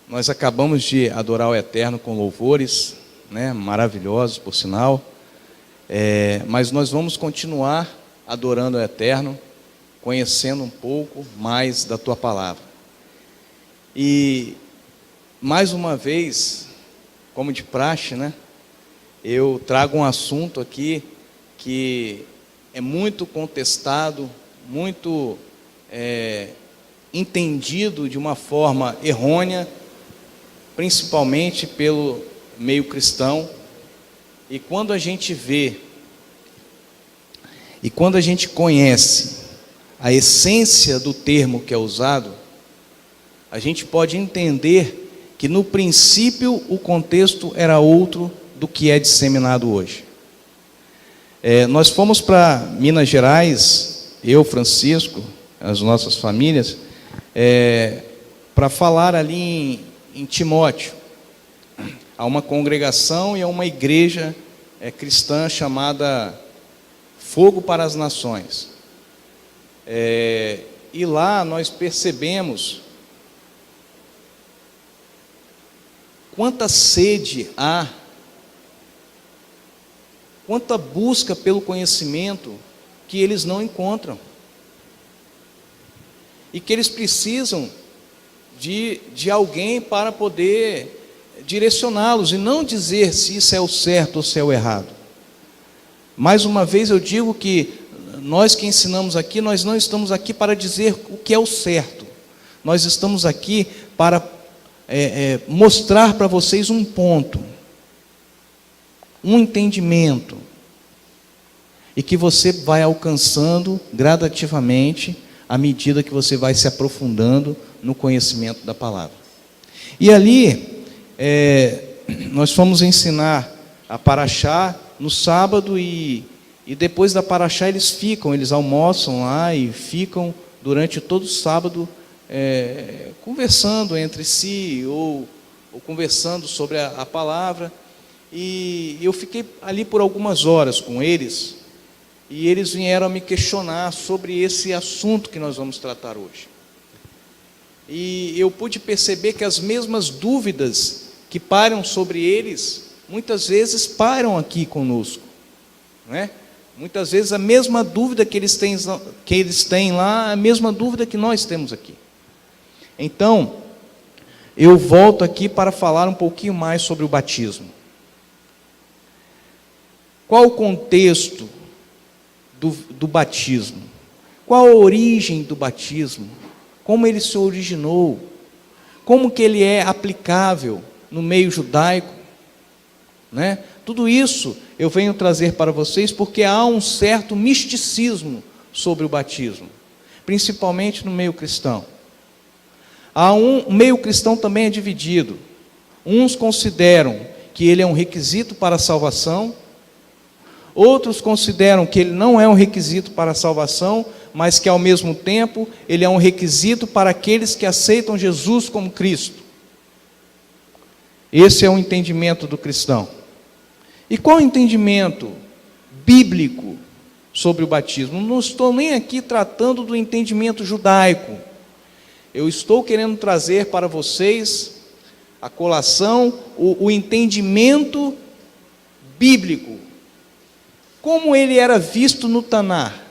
Nós acabamos de adorar o Eterno com louvores, né, maravilhosos, por sinal. Mas nós vamos continuar adorando o Eterno, conhecendo um pouco mais da Tua Palavra. E, mais uma vez, como de praxe, né, eu trago um assunto aqui que é muito contestado, muito entendido de uma forma errônea, principalmente pelo meio cristão. E quando a gente vê, e quando a gente conhece a essência do termo que é usado, a gente pode entender que no princípio o contexto era outro do que é disseminado hoje. Nós fomos para Minas Gerais, eu, Francisco, as nossas famílias, para falar ali em Timóteo, a uma congregação e a uma igreja cristã chamada Fogo para as Nações. E lá nós percebemos quanta sede há, quanta busca pelo conhecimento que eles não encontram, e que eles precisam de alguém para poder direcioná-los, e não dizer se isso é o certo ou se é o errado. Mais uma vez eu digo que nós que ensinamos aqui, nós não estamos aqui para dizer o que é o certo, nós estamos aqui para mostrar para vocês um ponto, um entendimento, e que você vai alcançando gradativamente à medida que você vai se aprofundando no conhecimento da palavra. E ali nós fomos ensinar a paraxá no sábado, e depois da paraxá eles almoçam lá e ficam durante todo o sábado conversando entre si ou conversando sobre a palavra. E eu fiquei ali por algumas horas com eles, e eles vieram a me questionar sobre esse assunto que nós vamos tratar hoje. E eu pude perceber que as mesmas dúvidas que pairam sobre eles, muitas vezes pairam aqui conosco, né? Muitas vezes a mesma dúvida que eles têm lá, a mesma dúvida que nós temos aqui. Então, eu volto aqui para falar um pouquinho mais sobre o batismo. Qual o contexto do batismo? Qual a origem do batismo? Como ele se originou? Como que ele é aplicável no meio judaico, né? Tudo isso eu venho trazer para vocês porque há um certo misticismo sobre o batismo, principalmente no meio cristão. O meio cristão também é dividido. Uns consideram que ele é um requisito para a salvação, outros consideram que ele não é um requisito para a salvação, mas que ao mesmo tempo ele é um requisito para aqueles que aceitam Jesus como Cristo. Esse é o entendimento do cristão. E qual o entendimento bíblico sobre o batismo? Não estou nem aqui tratando do entendimento judaico. Eu estou querendo trazer para vocês a colação, o entendimento bíblico. Como ele era visto no Tanar.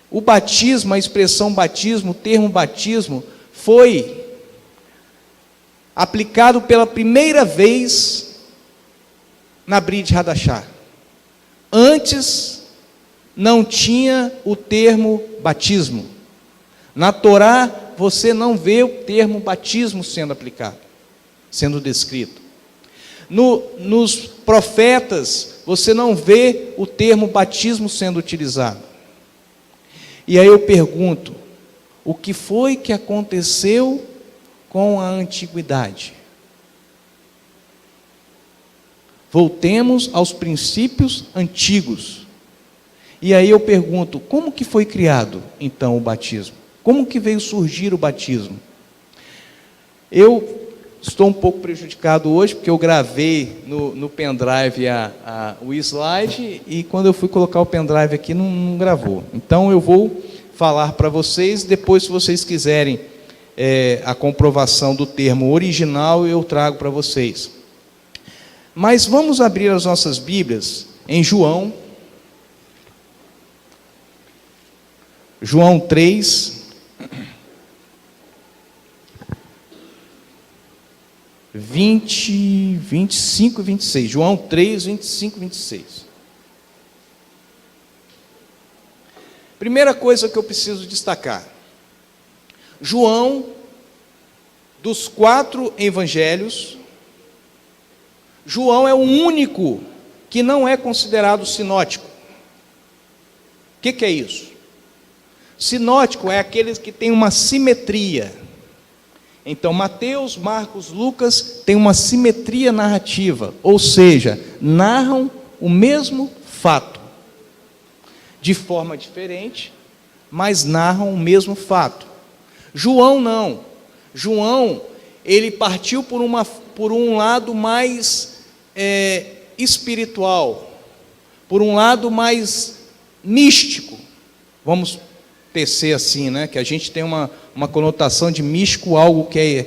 O batismo, a expressão batismo, o termo batismo, foi aplicado pela primeira vez na Brit Hadashah. Antes não tinha o termo batismo. Na Torá você não vê o termo batismo sendo aplicado, sendo descrito. Nos profetas você não vê o termo batismo sendo utilizado. E aí eu pergunto, o que foi que aconteceu com a antiguidade? Voltemos aos princípios antigos. E aí eu pergunto, como que foi criado, então, o batismo? Como que veio surgir o batismo? Eu estou um pouco prejudicado hoje, porque eu gravei no pendrive o slide, e quando eu fui colocar o pendrive aqui, não gravou. Então eu vou falar para vocês, depois, se vocês quiserem a comprovação do termo original, eu trago para vocês. Mas vamos abrir as nossas Bíblias em João 3, 25 e 26. João 3, 25 e 26. Primeira coisa que eu preciso destacar. João, dos 4 evangelhos, João é o único que não é considerado sinótico. O que é isso? Sinótico é aquele que tem uma simetria. Então, Mateus, Marcos, Lucas têm uma simetria narrativa, ou seja, narram o mesmo fato, de forma diferente, mas narram o mesmo fato. João não. João, ele partiu por um lado mais espiritual, por um lado mais místico, vamos tecer assim, né? Que a gente tem uma conotação de místico, algo que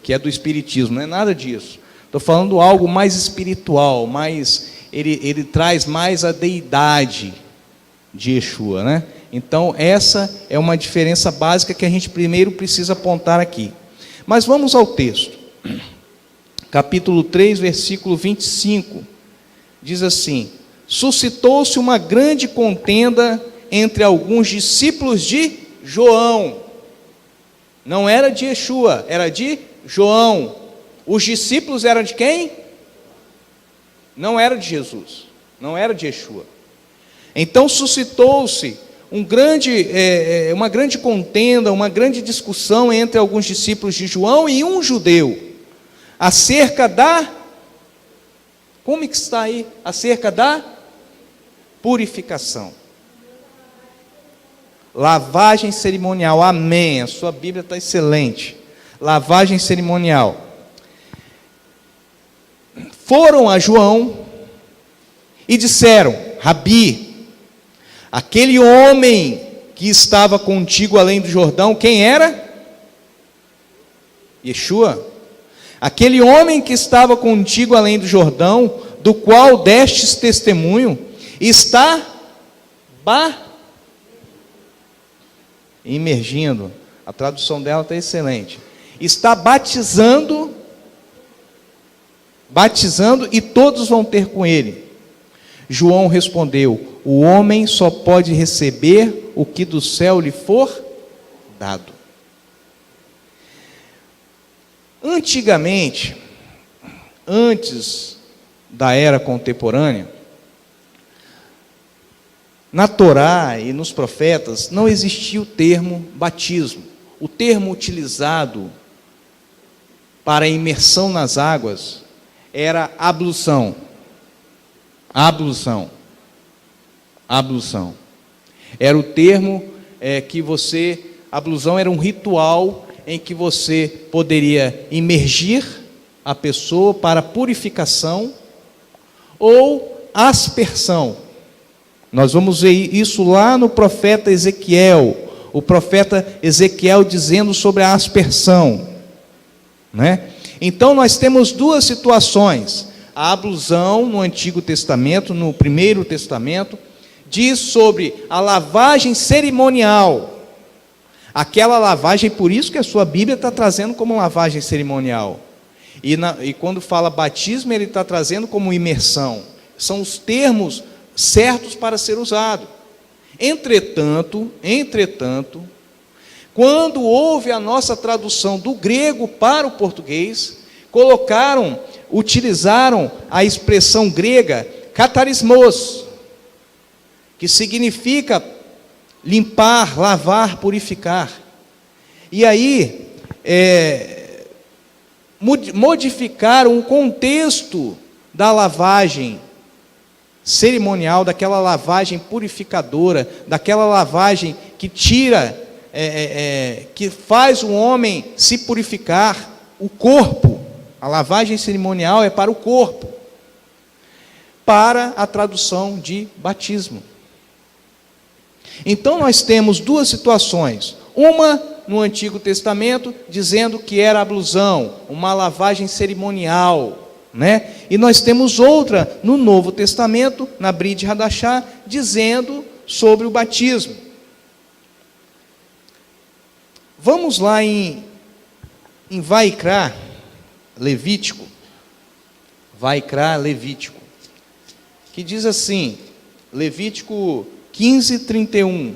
é do espiritismo, não é nada disso. Estou falando algo mais espiritual, ele traz mais a deidade de Yeshua, né? Então essa é uma diferença básica que a gente primeiro precisa apontar aqui. Mas vamos ao texto. Capítulo 3, versículo 25, diz assim: suscitou-se uma grande contenda entre alguns discípulos de João. Não era de Yeshua, era de João. Os discípulos eram de quem? Não era de Jesus, não era de Yeshua. Então suscitou-se uma grande contenda, uma grande discussão entre alguns discípulos de João e um judeu, acerca da, como que está aí? Acerca da purificação. Lavagem cerimonial, amém, a sua Bíblia está excelente. Lavagem cerimonial. Foram a João e disseram: Rabi, aquele homem que estava contigo além do Jordão, quem era? Yeshua. Aquele homem que estava contigo além do Jordão, do qual destes testemunho, está imergindo, a tradução dela está excelente, está batizando e todos vão ter com ele. João respondeu: o homem só pode receber o que do céu lhe for dado. Antigamente, antes da era contemporânea, na Torá e nos profetas não existia o termo batismo. O termo utilizado para a imersão nas águas era ablução. Ablução. Ablução. Era o termo ablusão era um ritual em que você poderia imergir a pessoa para purificação ou aspersão. Nós vamos ver isso lá no profeta Ezequiel, o profeta Ezequiel dizendo sobre a aspersão, né? Então nós temos duas situações. A ablusão no Antigo Testamento, no Primeiro Testamento, diz sobre a lavagem cerimonial. Aquela lavagem, por isso que a sua Bíblia está trazendo como lavagem cerimonial. E quando fala batismo, ele está trazendo como imersão. São os termos certos para ser usado. Entretanto, quando houve a nossa tradução do grego para o português, utilizaram a expressão grega katarismos, que significa limpar, lavar, purificar. E aí modificaram o contexto da lavagem cerimonial, daquela lavagem purificadora, daquela lavagem que tira, que faz o homem se purificar, o corpo. A lavagem cerimonial é para o corpo, para a tradução de batismo. Então nós temos duas situações, uma no Antigo Testamento, dizendo que era ablusão, uma lavagem cerimonial, né? E nós temos outra no Novo Testamento, na Brit Hadashah, dizendo sobre o batismo. Vamos lá em Vaikra, Levítico, Vaikra, Levítico, que diz assim, Levítico 15, 31.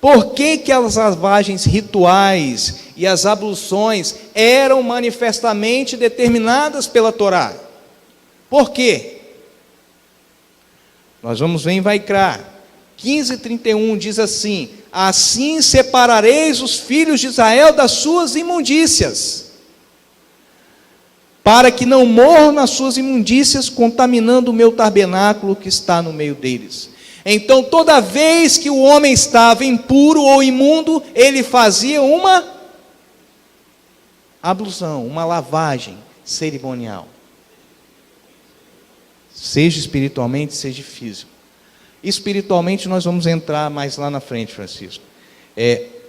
Por que as lavagens rituais e as abluções eram manifestamente determinadas pela Torá? Por quê? Nós vamos ver em Vaikra 15, 31, diz assim: assim separareis os filhos de Israel das suas imundícias, para que não morram nas suas imundícias, contaminando o meu tabernáculo que está no meio deles. Então, toda vez que o homem estava impuro ou imundo, ele fazia uma ablusão, uma lavagem cerimonial. Seja espiritualmente, seja físico. Espiritualmente nós vamos entrar mais lá na frente, Francisco.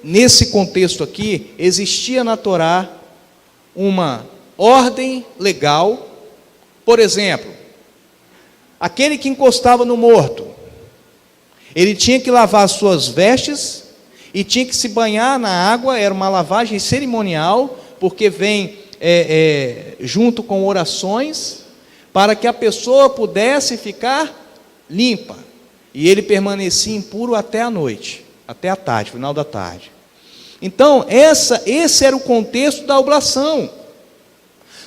Nesse contexto aqui, existia na Torá uma ordem legal. Por exemplo, aquele que encostava no morto, ele tinha que lavar as suas vestes e tinha que se banhar na água. Era uma lavagem cerimonial, porque vem junto com orações, para que a pessoa pudesse ficar limpa. E ele permanecia impuro até a noite, até a tarde, final da tarde. Então, esse era o contexto da oblação.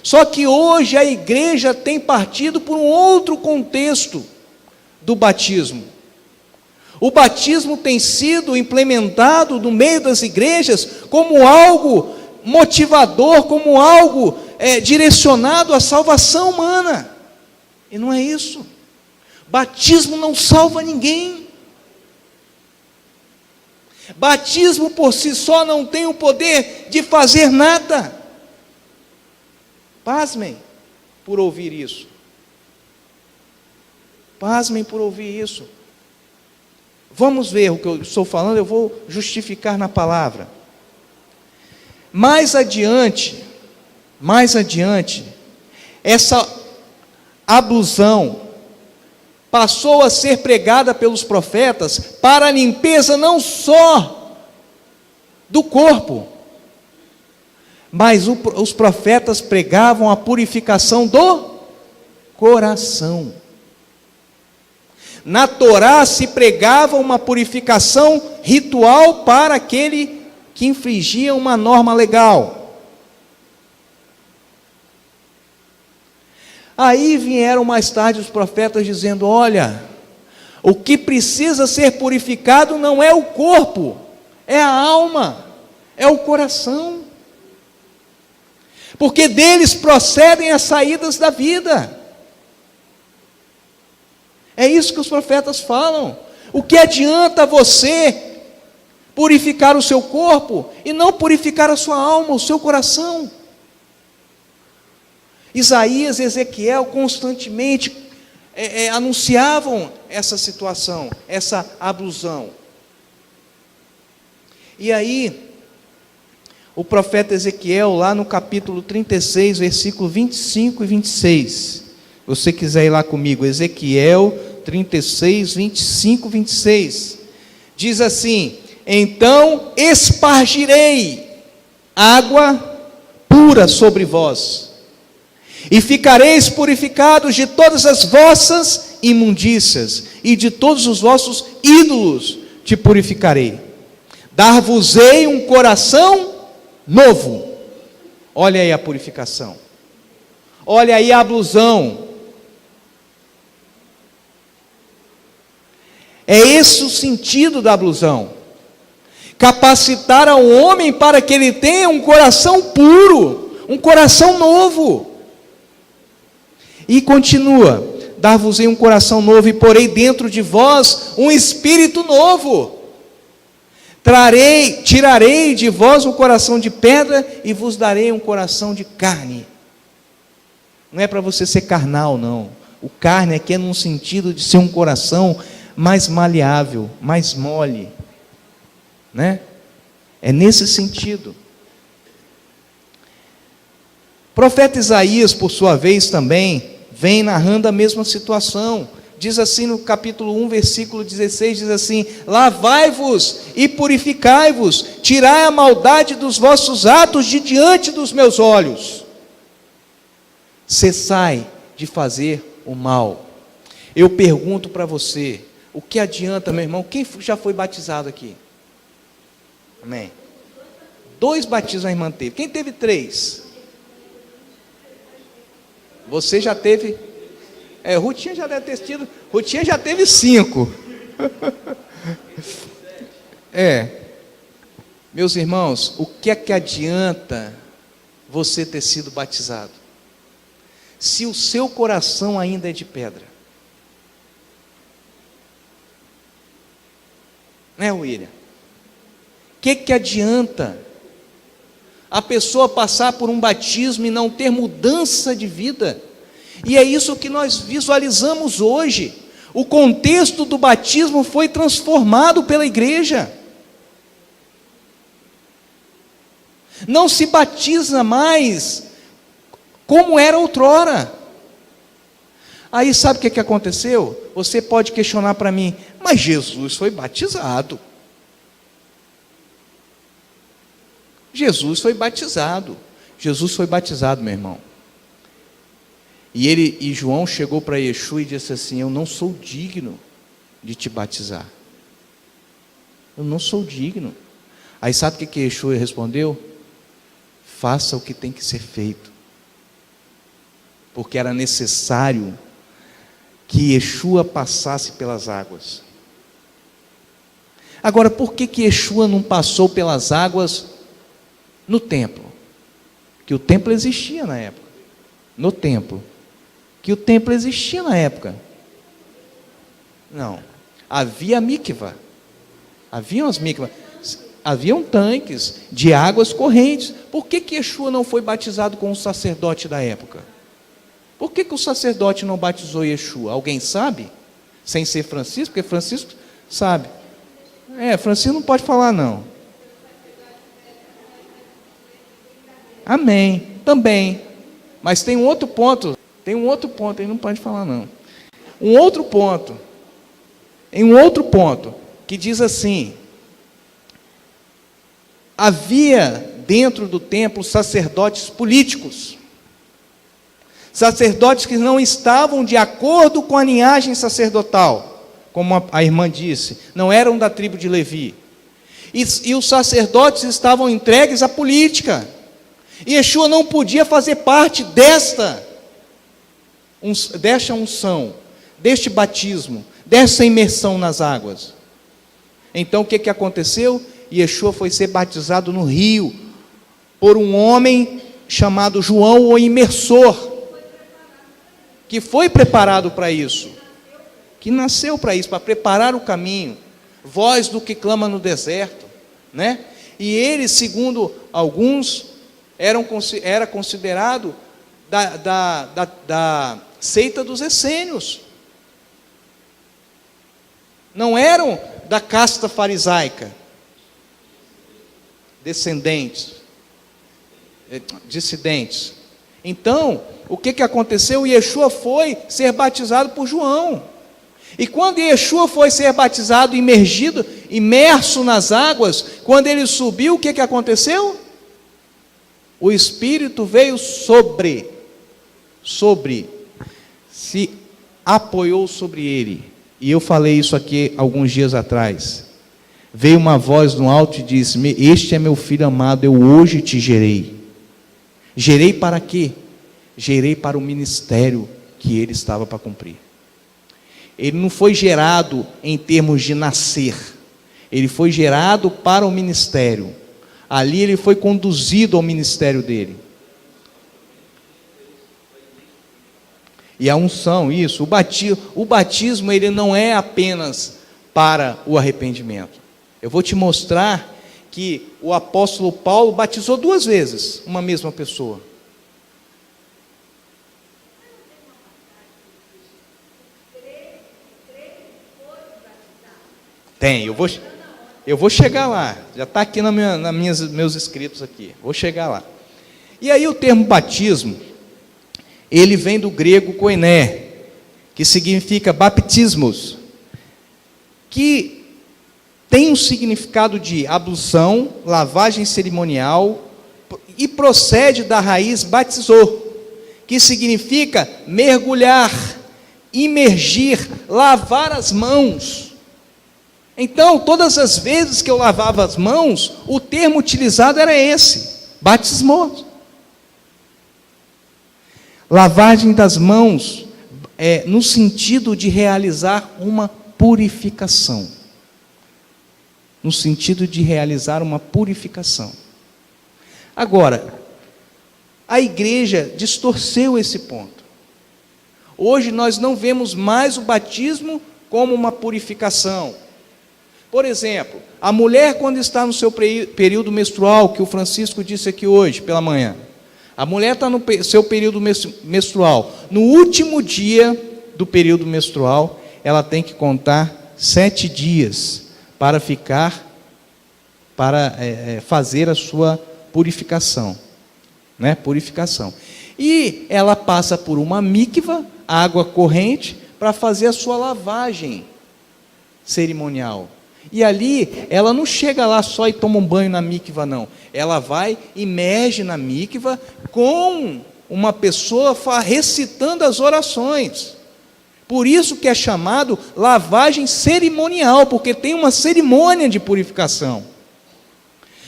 Só que hoje a igreja tem partido por um outro contexto do batismo. O batismo tem sido implementado no meio das igrejas como algo motivador, como algo direcionado à salvação humana. E não é isso. Batismo não salva ninguém. Batismo por si só não tem o poder de fazer nada. Pasmem por ouvir isso. Pasmem por ouvir isso. Vamos ver o que eu estou falando, eu vou justificar na palavra. Mais adiante, essa ablusão passou a ser pregada pelos profetas para a limpeza não só do corpo, mas os profetas pregavam a purificação do coração. Na Torá se pregava uma purificação ritual para aquele que infringia uma norma legal. Aí vieram mais tarde os profetas dizendo: olha, o que precisa ser purificado não é o corpo, é a alma, é o coração. Porque deles procedem as saídas da vida. É isso que os profetas falam. O que adianta você purificar o seu corpo e não purificar a sua alma, o seu coração? Isaías e Ezequiel constantemente anunciavam essa situação, essa ablusão. E aí, o profeta Ezequiel, lá no capítulo 36, versículo 25 e 26, se você quiser ir lá comigo, Ezequiel 36, 25, 26, diz assim: então espargirei água pura sobre vós, e ficareis purificados de todas as vossas imundícias, e de todos os vossos ídolos te purificarei. Dar-vos-ei um coração novo. Olha aí a purificação, olha aí a ablusão. É esse o sentido da ablusão. capacitar ao homem para que ele tenha um coração puro, um coração novo. E continua: dar-vos-ei um coração novo, e porei dentro de vós um espírito novo. Tirarei de vós um coração de pedra, e vos darei um coração de carne. Não é para você ser carnal, não. O carne aqui é num sentido de ser um coração mais maleável, mais mole, né? É nesse sentido. O profeta Isaías, por sua vez, também vem narrando a mesma situação. Diz assim no capítulo 1, versículo 16, diz assim: lavai-vos e purificai-vos, tirai a maldade dos vossos atos de diante dos meus olhos. Cessai de fazer o mal. Eu pergunto para você, o que adianta, meu irmão? Quem já foi batizado aqui? Amém. 2 batismos a irmã teve. Quem teve 3? Você já teve? Rutinha já deve ter tido. Rutinha já teve 5. Meus irmãos, o que é que adianta você ter sido batizado, se o seu coração ainda é de pedra? Né, William? O que adianta a pessoa passar por um batismo e não ter mudança de vida? E é isso que nós visualizamos hoje. O contexto do batismo foi transformado pela igreja. Não se batiza mais como era outrora. Aí sabe o que aconteceu? Você pode questionar para mim: mas Jesus foi batizado. Jesus foi batizado. Jesus foi batizado, meu irmão. E João chegou para Yeshua e disse assim: eu não sou digno de te batizar. Eu não sou digno. Aí sabe o que Yeshua respondeu? Faça o que tem que ser feito. Porque era necessário que Yeshua passasse pelas águas. Agora, por que Yeshua não passou pelas águas no templo? Que o templo existia na época. No templo. Que o templo existia na época. Não. Havia mikvah. Haviam as mikvah. Haviam tanques de águas correntes. Por que Yeshua não foi batizado com o sacerdote da época? Por que o sacerdote não batizou Yeshua? Alguém sabe? Sem ser Francisco? Porque Francisco sabe. Francisco não pode falar não. Amém. Também. Mas tem um outro ponto. Ele não pode falar não. Um outro ponto que diz assim: havia dentro do templo sacerdotes políticos, sacerdotes que não estavam de acordo com a linhagem sacerdotal, como a irmã disse, não eram da tribo de Levi, e os sacerdotes estavam entregues à política, e Yeshua não podia fazer parte desta unção, deste batismo, dessa imersão nas águas. Então o que aconteceu? Yeshua foi ser batizado no rio, por um homem chamado João, o imersor, que foi preparado para isso, que nasceu para isso, para preparar o caminho, voz do que clama no deserto, né? E ele, segundo alguns, era considerado da seita dos essênios, não eram da casta farisaica, dissidentes. Então, o que aconteceu? Yeshua foi ser batizado por João. E quando Yeshua foi ser batizado, imerso nas águas, quando ele subiu, o que aconteceu? O Espírito veio se apoiou sobre ele. E eu falei isso aqui alguns dias atrás. Veio uma voz no alto e disse: este é meu filho amado, eu hoje te gerei. Gerei para quê? Gerei para o ministério que ele estava para cumprir. Ele não foi gerado em termos de nascer, Ele foi gerado para o ministério. Ali ele foi conduzido ao ministério dele. E a unção, isso, o batismo ele não é apenas para o arrependimento. Eu vou te mostrar que o apóstolo Paulo batizou 2 vezes uma mesma pessoa. Tem, eu vou chegar lá, já está aqui meus escritos aqui, vou chegar lá. E aí o termo batismo, ele vem do grego koiné, que significa baptismos, que tem um significado de ablução, lavagem cerimonial, e procede da raiz batizou, que significa mergulhar, imergir, lavar as mãos. Então, todas as vezes que eu lavava as mãos, o termo utilizado era esse, batismou. Lavagem das mãos, no sentido de realizar uma purificação. No sentido de realizar uma purificação. Agora, a igreja distorceu esse ponto. Hoje nós não vemos mais o batismo como uma purificação. Por exemplo, a mulher quando está no seu período menstrual, que o Francisco disse aqui hoje, pela manhã, a mulher está no seu período menstrual, no último dia do período menstrual, ela tem que contar 7 dias para fazer a sua purificação, né? Purificação. E ela passa por uma mikva, água corrente, para fazer a sua lavagem cerimonial. E ali, ela não chega lá só e toma um banho na mikva, não. Ela vai, imerge na mikva, com uma pessoa recitando as orações. Por isso que é chamado lavagem cerimonial, porque tem uma cerimônia de purificação.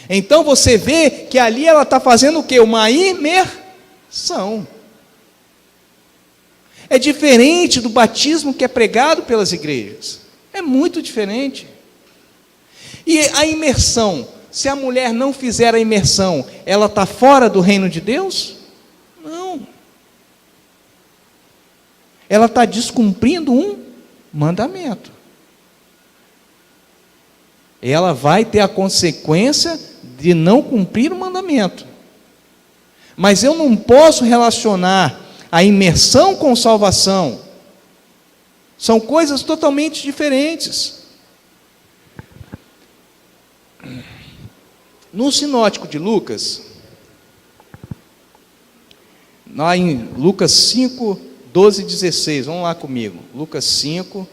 Então você vê que ali ela está fazendo o quê? Uma imersão. É diferente do batismo que é pregado pelas igrejas. É muito diferente. E a imersão, se a mulher não fizer a imersão, ela está fora do reino de Deus? Não. Ela está descumprindo um mandamento. Ela vai ter a consequência de não cumprir o mandamento. Mas eu não posso relacionar a imersão com salvação. São coisas totalmente diferentes. No sinótico de Lucas, lá em Lucas 5, 12 e 16, vamos lá comigo, Lucas 5,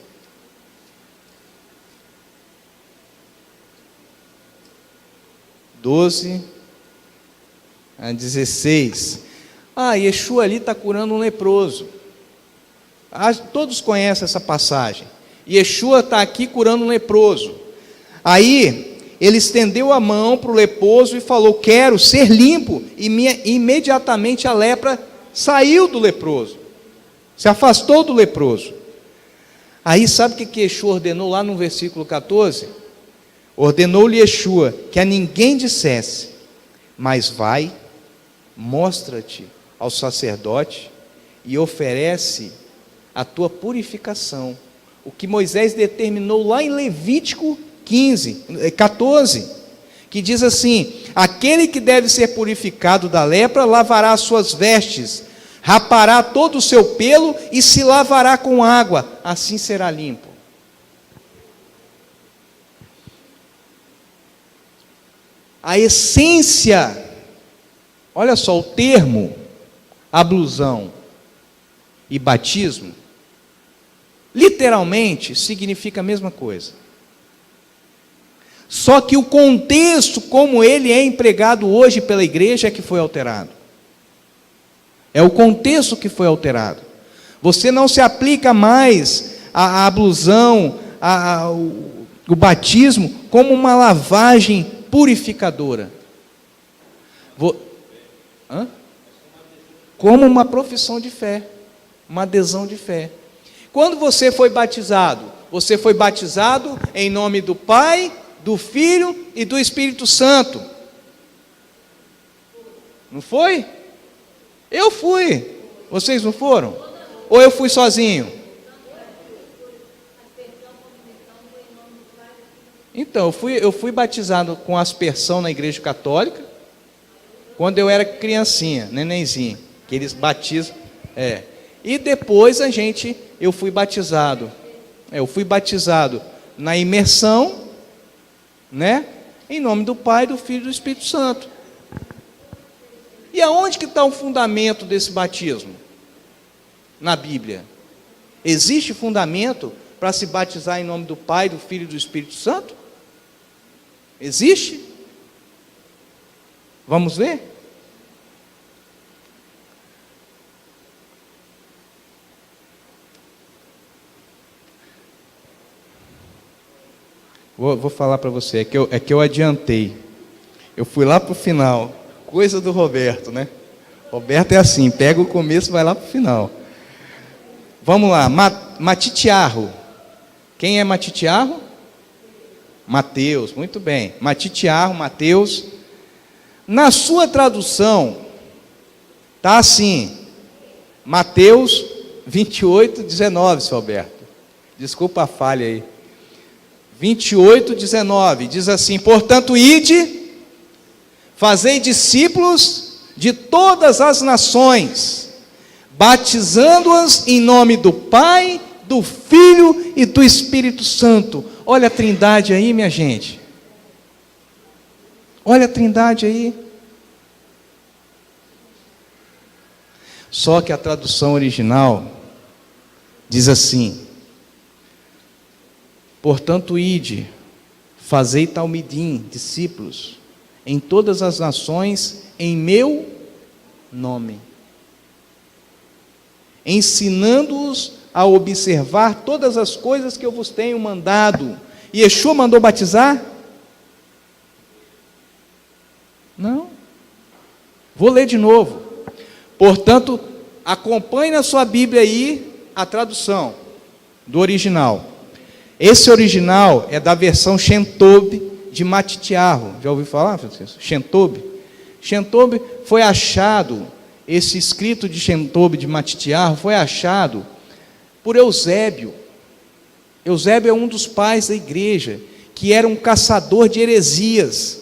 12 a 16, Yeshua ali está curando um leproso, todos conhecem essa passagem, Yeshua está aqui curando um leproso, aí ele estendeu a mão para o leproso e falou, quero ser limpo, e imediatamente a lepra saiu do leproso, se afastou do leproso. Aí sabe o que Yeshua ordenou lá no versículo 14? Ordenou-lhe Yeshua que a ninguém dissesse, mas vai, mostra-te ao sacerdote e oferece a tua purificação, o que Moisés determinou lá em Levítico 14, que diz assim, aquele que deve ser purificado da lepra, lavará as suas vestes, rapará todo o seu pelo e se lavará com água, assim será limpo. A essência, olha só, o termo ablusão e batismo, literalmente significa a mesma coisa. Só que o contexto, como ele é empregado hoje pela igreja, é que foi alterado. É o contexto que foi alterado. Você não se aplica mais a ablusão, o batismo, como uma lavagem purificadora. Como uma profissão de fé, uma adesão de fé. Quando você foi batizado em nome do Pai, do Filho e do Espírito Santo. Não foi? Eu fui. Vocês não foram? Ou eu fui sozinho? Então, eu fui batizado com aspersão na igreja católica, quando eu era criancinha, nenenzinho, que eles batizam. E depois eu fui batizado. Eu fui batizado na imersão, né? Em nome do Pai, do Filho e do Espírito Santo. E aonde que está o fundamento desse batismo? Na Bíblia. Existe fundamento para se batizar em nome do Pai, do Filho e do Espírito Santo? Existe? Vamos ver? Vou falar para você, é que eu adiantei. Eu fui lá para o final, coisa do Roberto, né? Roberto é assim, pega o começo e vai lá para o final. Vamos lá, Matitiarro. Quem é Matitiarro? Mateus, muito bem. Matitiarro, Mateus. Na sua tradução, está assim, Mateus 28, 19, seu Alberto. Desculpa a falha aí. 28, 19, diz assim: portanto, ide, fazei discípulos de todas as nações, batizando-as em nome do Pai, do Filho e do Espírito Santo. Olha a Trindade aí, minha gente. Olha a Trindade aí. Só que a tradução original diz assim: portanto, ide, fazei talmidim, discípulos, em todas as nações, em meu nome, ensinando-os a observar todas as coisas que eu vos tenho mandado. E Yeshua mandou batizar? Não. Vou ler de novo. Portanto, acompanhe na sua Bíblia aí a tradução do original. Esse original é da versão Shentob de Matitiarro. Já ouviu falar, Francisco? Shentob? Shentob foi achado, esse escrito de Shentob de Matitiarro foi achado por Eusébio. Eusébio é um dos pais da igreja, que era um caçador de heresias.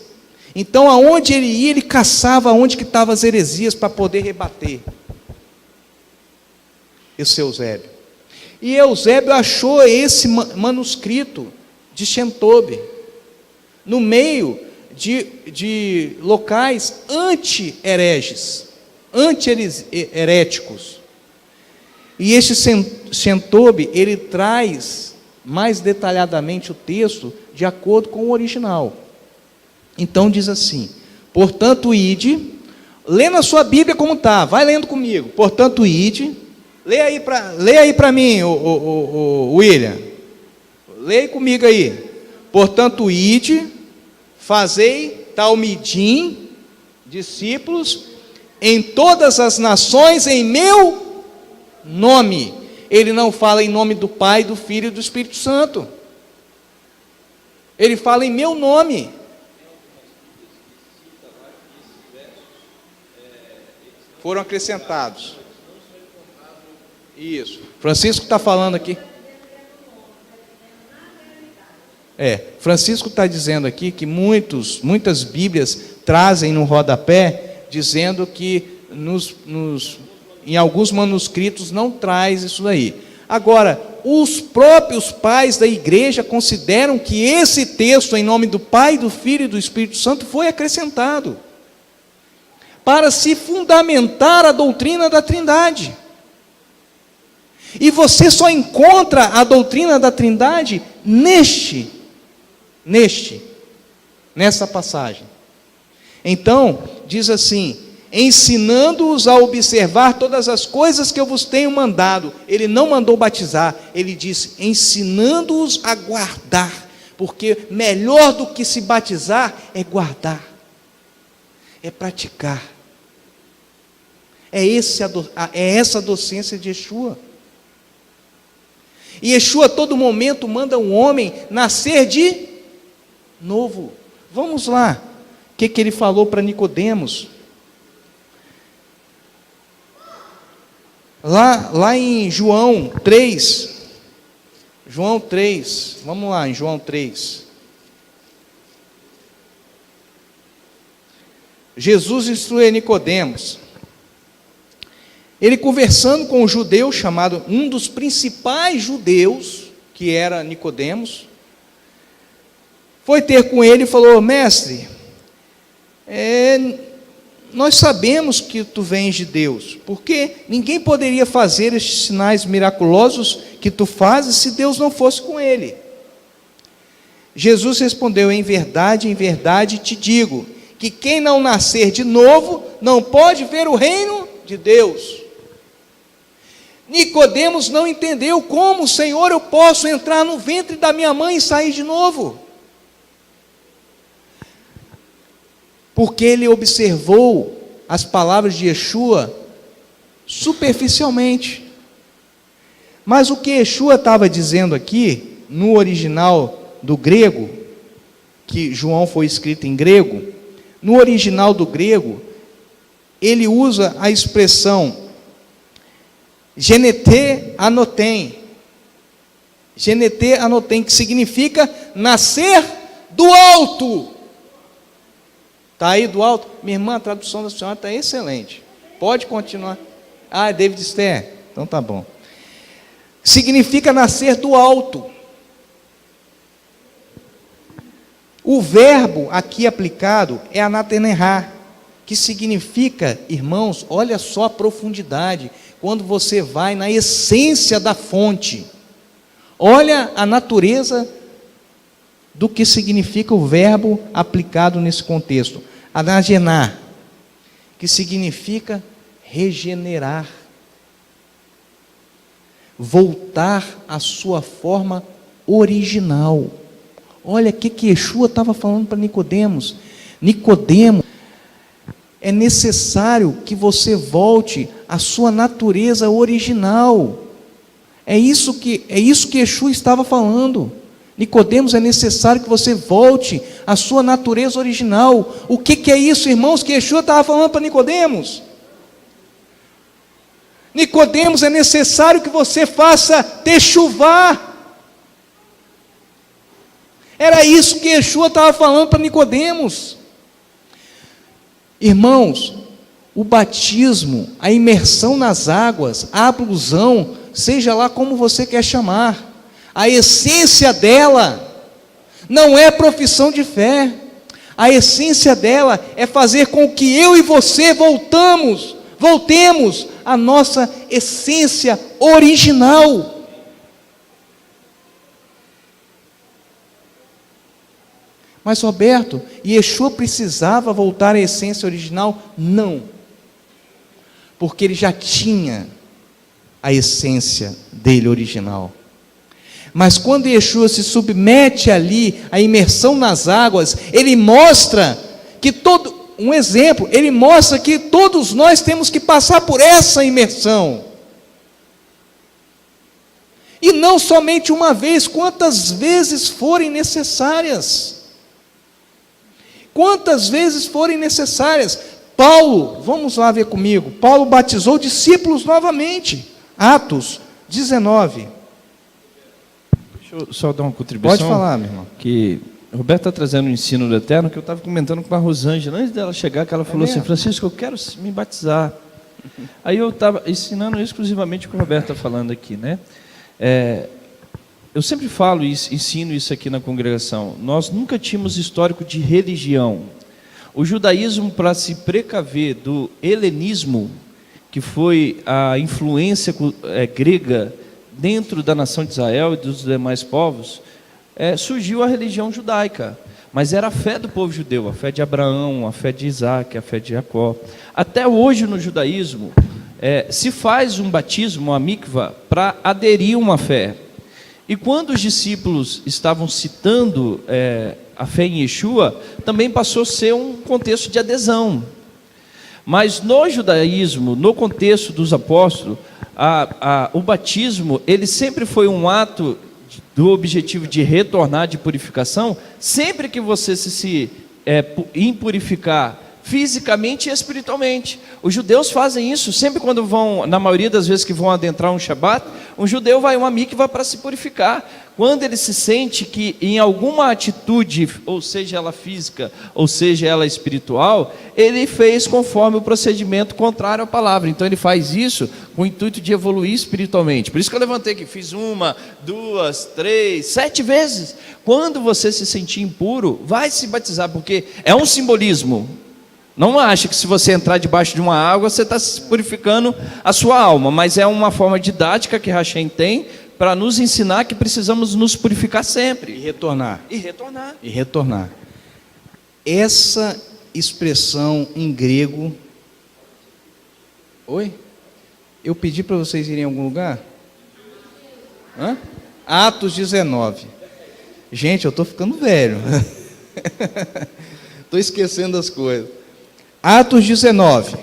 Então, aonde ele ia, ele caçava onde que estavam as heresias para poder rebater. Esse Eusébio. E Eusébio achou esse manuscrito de Shentob no meio de locais anti-hereges, anti-heréticos. E este Shentob, ele traz mais detalhadamente o texto de acordo com o original. Então diz assim: portanto, ide, lê na sua Bíblia como está, vai lendo comigo. Portanto, ide, lê aí para mim, William, lê comigo aí. Portanto, ide, fazei talmidim, discípulos, em todas as nações, em meu nome. Ele não fala em nome do Pai, do Filho e do Espírito Santo. Ele fala em meu nome. Foram acrescentados. Isso. Francisco está falando aqui. Francisco está dizendo aqui que muitas Bíblias trazem no rodapé, dizendo que em alguns manuscritos não traz isso daí. Agora, os próprios pais da igreja consideram que esse texto, em nome do Pai, do Filho e do Espírito Santo, foi acrescentado para se fundamentar a doutrina da Trindade. E você só encontra a doutrina da Trindade nessa passagem. Então, diz assim: ensinando-os a observar todas as coisas que eu vos tenho mandado. Ele não mandou batizar, ele disse ensinando-os a guardar, porque melhor do que se batizar é guardar, é praticar. É essa a docência de Yeshua. E Yeshua a todo momento manda um homem nascer de novo. Vamos lá, o que ele falou para Nicodemos? Lá em João 3, vamos lá, em João 3. Jesus instrui a Nicodemos. Ele conversando com um judeu chamado, um dos principais judeus, que era Nicodemos, foi ter com ele e falou: mestre, nós sabemos que tu vens de Deus, porque ninguém poderia fazer estes sinais miraculosos que tu fazes se Deus não fosse com ele. Jesus respondeu: em verdade te digo, que quem não nascer de novo, não pode ver o reino de Deus. Nicodemos não entendeu como: Senhor, eu posso entrar no ventre da minha mãe e sair de novo. Porque ele observou as palavras de Yeshua superficialmente. Mas o que Yeshua estava dizendo aqui, no original do grego, que João foi escrito em grego, no original do grego, ele usa a expressão genete anotem, que significa nascer do alto. Está aí do alto? Minha irmã, a tradução da senhora está excelente. Pode continuar. É David Esther? Então tá bom. Significa nascer do alto. O verbo aqui aplicado é anatenerá, que significa, irmãos, olha só a profundidade, quando você vai na essência da fonte. Olha a natureza do que significa o verbo aplicado nesse contexto. Anagenar, que significa regenerar, voltar à sua forma original. Olha o que Yeshua estava falando para Nicodemos. Nicodemos, é necessário que você volte à sua natureza original. É isso que Yeshua estava falando. Nicodemos, é necessário que você volte à sua natureza original. O que é isso, irmãos, que Yeshua estava falando para Nicodemos? Nicodemos, é necessário que você faça techuvá. Era isso que Yeshua estava falando para Nicodemos. Irmãos, o batismo, a imersão nas águas, a ablusão, seja lá como você quer chamar, a essência dela não é profissão de fé. A essência dela é fazer com que eu e você voltemos voltemos à nossa essência original. Mas Roberto, Yeshua precisava voltar à essência original? Não, porque ele já tinha a essência dele original. Mas quando Yeshua se submete ali à imersão nas águas, ele mostra que ele mostra que todos nós temos que passar por essa imersão. E não somente uma vez, quantas vezes forem necessárias. Quantas vezes forem necessárias. Paulo, vamos lá ver comigo, Paulo batizou discípulos novamente. Atos 19. Deixa eu só dar uma contribuição. Pode falar, meu irmão. Que o Roberto está trazendo o ensino do Eterno, que eu estava comentando com a Rosângela, antes dela chegar, que ela falou assim: Francisco, eu quero me batizar. Aí eu estava ensinando exclusivamente o que o Roberto está falando aqui, né? Eu sempre falo isso, ensino isso aqui na congregação. Nós nunca tínhamos histórico de religião. O judaísmo, para se precaver do helenismo, que foi a influência grega dentro da nação de Israel e dos demais povos, surgiu a religião judaica, mas era a fé do povo judeu, a fé de Abraão, a fé de Isaac, a fé de Jacó. Até hoje no judaísmo se faz um batismo, uma mikvah, para aderir a uma fé. E quando os discípulos estavam citando a fé em Yeshua, também passou a ser um contexto de adesão. Mas no judaísmo, no contexto dos apóstolos, o batismo, ele sempre foi um ato do objetivo de retornar, de purificação, sempre que você se impurificar fisicamente e espiritualmente. Os judeus fazem isso, sempre quando vão, na maioria das vezes que vão adentrar um Shabat, um judeu vai, um mikvah para se purificar. Quando ele se sente que em alguma atitude, ou seja ela física, ou seja ela espiritual, ele fez conforme o procedimento contrário à palavra. Então ele faz isso com o intuito de evoluir espiritualmente. Por isso que eu levantei aqui, fiz 1, 2, 3, 7 vezes. Quando você se sentir impuro, vai se batizar, porque é um simbolismo. Não acha que se você entrar debaixo de uma água, você está purificando a sua alma, mas é uma forma didática que Hashem tem para nos ensinar que precisamos nos purificar sempre. E retornar. E retornar. E retornar. Essa expressão em grego... Oi? Eu pedi para vocês irem em algum lugar? Hã? Atos 19. Gente, eu estou ficando velho. Estou esquecendo as coisas. Atos 19.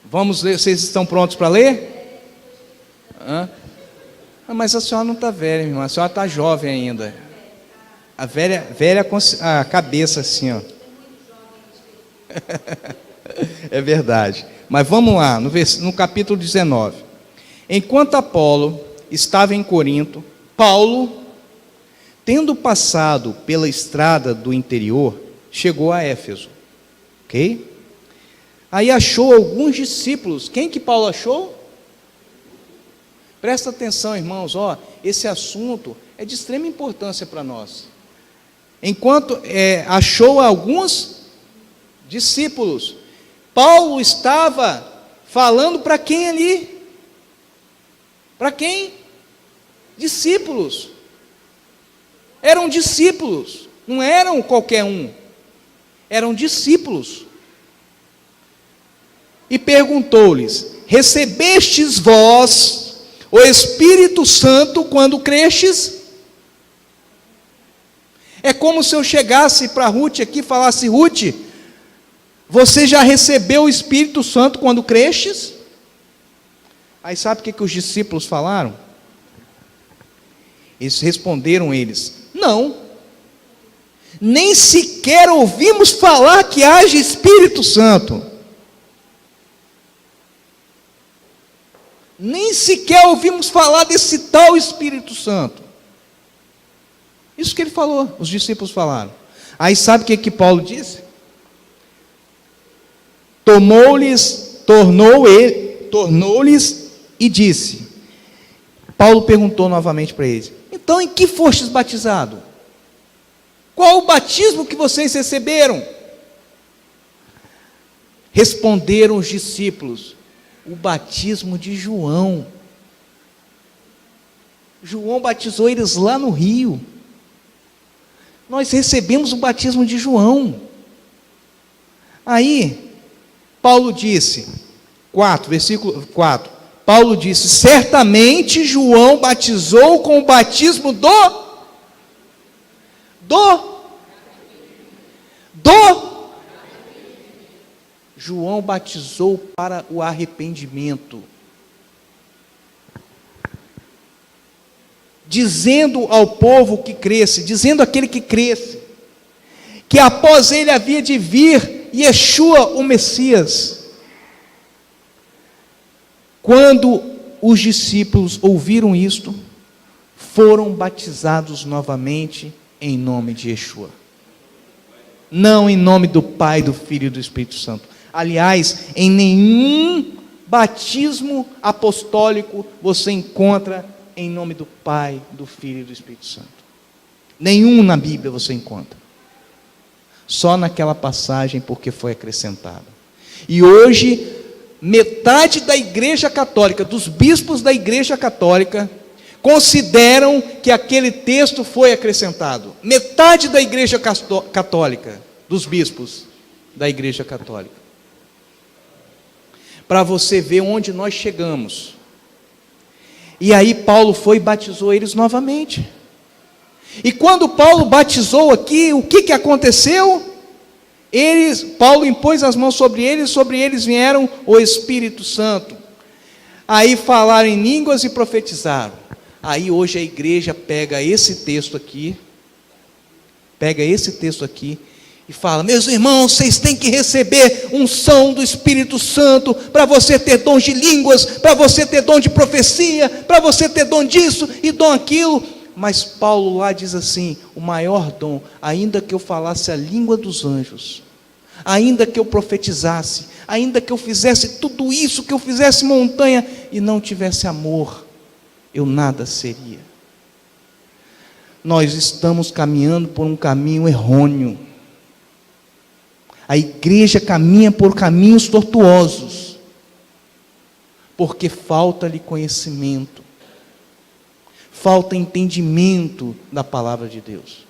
Vamos ler, vocês estão prontos para ler? Hã? Ah, mas a senhora não está velha, minha irmã, a senhora está jovem ainda. A velha a cabeça assim, ó. É verdade. Mas vamos lá, no capítulo 19. Enquanto Apolo estava em Corinto, Paulo, tendo passado pela estrada do interior, chegou a Éfeso. Ok? Aí achou alguns discípulos. Quem que Paulo achou? Presta atenção, irmãos, esse assunto é de extrema importância para nós. Enquanto achou alguns discípulos, Paulo estava falando para quem ali? Para quem? Discípulos. Eram discípulos, não eram qualquer um, eram discípulos. E perguntou-lhes: recebestes vós o Espírito Santo quando crestes? É como se eu chegasse para Ruth aqui e falasse: Ruth, você já recebeu o Espírito Santo quando crestes? Aí sabe o que os discípulos falaram? Eles responderam, não, nem sequer ouvimos falar que haja Espírito Santo. Nem sequer ouvimos falar desse tal Espírito Santo. Isso que ele falou, os discípulos falaram. Aí sabe o que Paulo disse? Tornou-lhes e disse. Paulo perguntou novamente para eles: então em que fostes batizado? Qual o batismo que vocês receberam? Responderam os discípulos: o batismo de João. João batizou eles lá no rio. Nós recebemos o batismo de João. Aí, Paulo disse, versículo 4, Paulo disse: certamente João batizou com o batismo do João batizou para o arrependimento, dizendo ao povo que cresce, dizendo àquele que cresce, que após ele havia de vir Yeshua, o Messias. Quando os discípulos ouviram isto, foram batizados novamente em nome de Yeshua, não em nome do Pai, do Filho e do Espírito Santo. Aliás, em nenhum batismo apostólico você encontra em nome do Pai, do Filho e do Espírito Santo. Nenhum na Bíblia você encontra. Só naquela passagem, porque foi acrescentado. E hoje, metade da Igreja Católica, dos bispos da Igreja Católica, consideram que aquele texto foi acrescentado. Metade da Igreja Católica, dos bispos da Igreja Católica. Para você ver onde nós chegamos. E aí Paulo foi e batizou eles novamente. E quando Paulo batizou aqui, o que aconteceu? Paulo impôs as mãos sobre eles vieram o Espírito Santo. Aí falaram em línguas e profetizaram. Aí hoje a igreja pega esse texto aqui, e fala: meus irmãos, vocês têm que receber unção do Espírito Santo, para você ter dom de línguas, para você ter dom de profecia, para você ter dom disso e dom aquilo. Mas Paulo lá diz assim: o maior dom, ainda que eu falasse a língua dos anjos, ainda que eu profetizasse, ainda que eu fizesse tudo isso, que eu fizesse montanha, e não tivesse amor, eu nada seria. Nós estamos caminhando por um caminho errôneo. A igreja caminha por caminhos tortuosos, porque falta-lhe conhecimento, falta entendimento da palavra de Deus.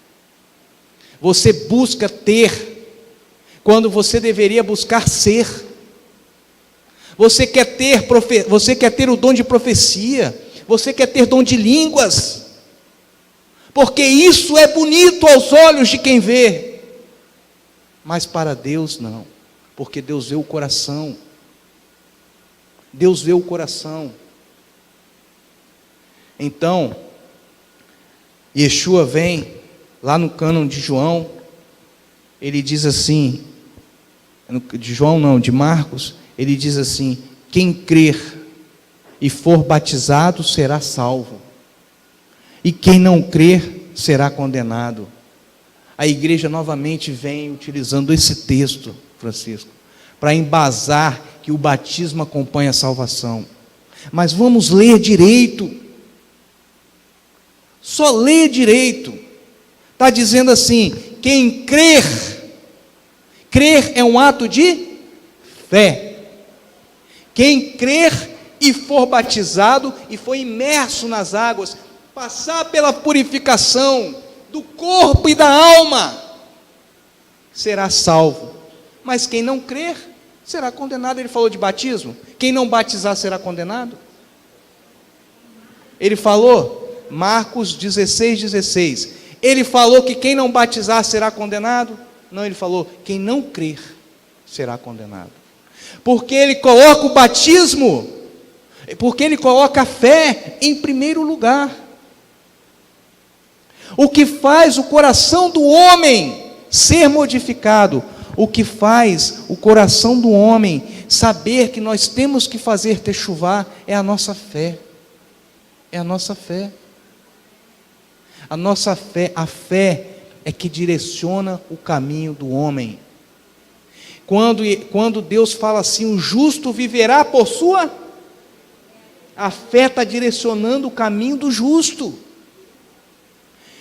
Você busca ter, quando você deveria buscar ser. Você quer ter o dom de profecia, você quer ter dom de línguas, porque isso é bonito aos olhos de quem vê. Mas para Deus não, porque Deus vê o coração. Deus vê o coração. Então, Yeshua vem, lá no cânon de João, ele diz assim, de Marcos, ele diz assim: quem crer e for batizado será salvo, e quem não crer será condenado. A igreja novamente vem utilizando esse texto, Francisco, para embasar que o batismo acompanha a salvação. Mas vamos ler direito. Só ler direito. Está dizendo assim: quem crer, crer é um ato de fé. Quem crer e for batizado e for imerso nas águas, passar pela purificação do corpo e da alma, será salvo. Mas quem não crer será condenado. Ele falou de batismo. Quem não batizar será condenado. Ele falou, Marcos 16:16. Ele falou que quem não batizar será condenado? Não, ele falou: quem não crer será condenado. Porque ele coloca o batismo, porque ele coloca a fé em primeiro lugar. O que faz o coração do homem ser modificado, o que faz o coração do homem saber que nós temos que fazer techuvá, é a nossa fé. É a nossa fé. A nossa fé, a fé é que direciona o caminho do homem. Quando Deus fala assim: o justo viverá por sua, a fé está direcionando o caminho do justo.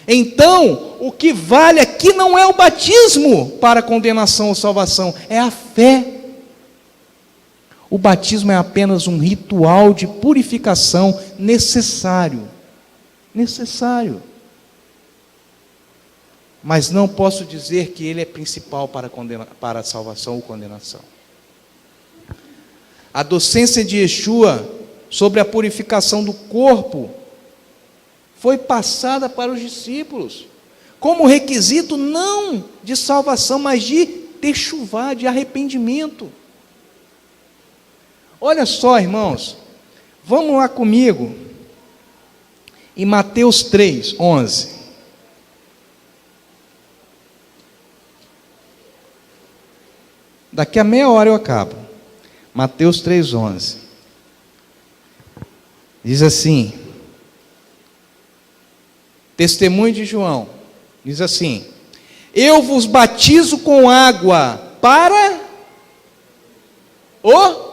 Então, o que vale aqui não é o batismo para condenação ou salvação, é a fé. O batismo é apenas um ritual de purificação necessário. Mas não posso dizer que ele é principal para a salvação ou condenação. A docência de Yeshua sobre a purificação do corpo foi passada para os discípulos, como requisito não de salvação, mas de techuvá, de arrependimento. Olha só, irmãos, vamos lá comigo, em Mateus 3:11. Daqui a meia hora eu acabo. Mateus 3:11. Diz assim: testemunho de João, diz assim: eu vos batizo com água para o...